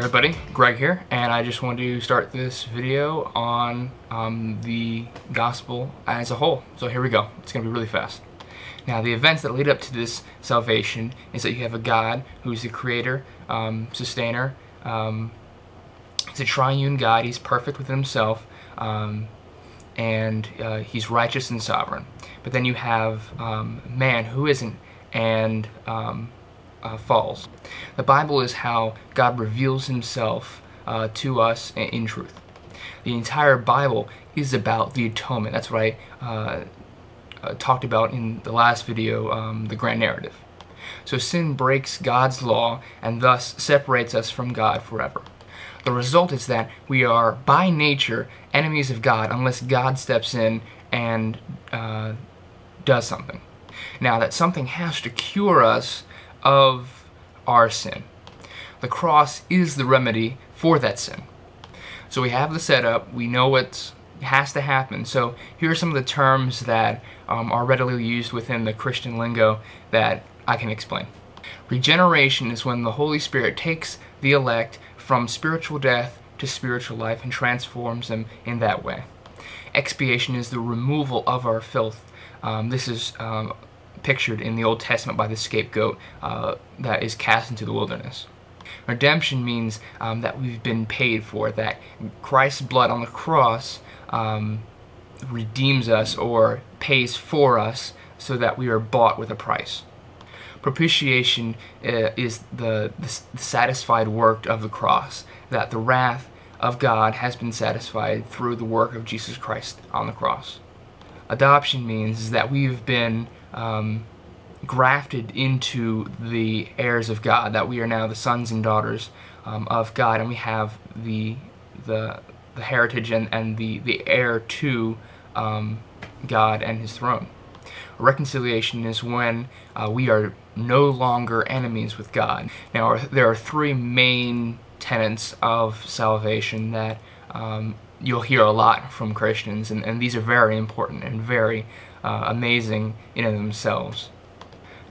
everybody, Greg here, and I just wanted to start this video on the gospel as a whole. So here we go. It's going to be really fast. Now, the events that lead up to this salvation is that you have a God who's the creator, sustainer. He's a triune God. He's perfect within himself, and he's righteous and sovereign. But then you have man who isn't, and falls. The Bible is how God reveals himself to us in truth. The entire Bible is about the atonement. That's what I talked about in the last video, the grand narrative. So sin breaks God's law and thus separates us from God forever. The result is that we are by nature enemies of God unless God steps in and does something. Now, that something has to cure us of our sin. The cross is the remedy for that sin. So we have the setup, we know what has to happen. So here are some of the terms that are readily used within the Christian lingo that I can explain. Regeneration is when the Holy Spirit takes the elect from spiritual death to spiritual life and transforms them in that way. Expiation is the removal of our filth. This is pictured in the Old Testament by the scapegoat that is cast into the wilderness. Redemption means that we've been paid for, that Christ's blood on the cross redeems us or pays for us so that we are bought with a price. Propitiation is the satisfied work of the cross, that the wrath of God has been satisfied through the work of Jesus Christ on the cross. Adoption means that we've been grafted into the heirs of God, that we are now the sons and daughters of God, and we have the heritage and the heir to God and his throne. Reconciliation is when we are no longer enemies with God. Now, there are three main tenets of salvation that you'll hear a lot from Christians, and these are very important and very amazing in and of themselves.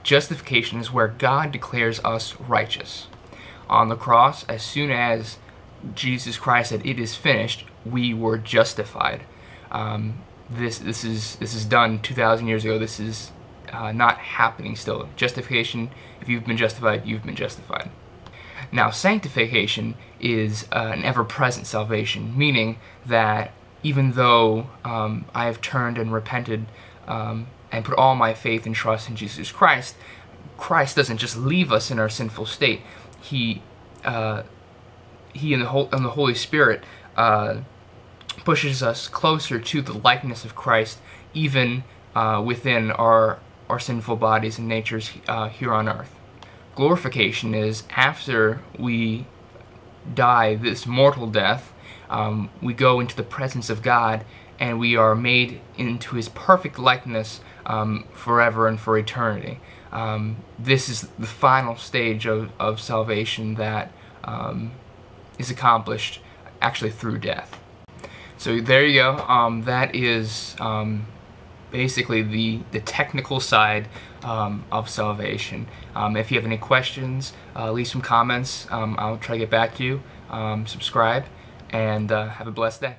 Justification is where God declares us righteous. On the cross, as soon as Jesus Christ said, "It is finished," we were justified. This is done 2,000 years ago. This is not happening still. Justification, if you've been justified, you've been justified. Now, sanctification is an ever-present salvation, meaning that even though I have turned and repented and put all my faith and trust in Jesus Christ, Christ doesn't just leave us in our sinful state. He and the Holy Spirit pushes us closer to the likeness of Christ, even within our sinful bodies and natures here on earth. Glorification is after we die this mortal death, we go into the presence of God and we are made into his perfect likeness forever and for eternity. This is the final stage of salvation that is accomplished actually through death. So there you go. That is basically the technical side of salvation. If you have any questions, leave some comments. I'll try to get back to you. Subscribe, and have a blessed day.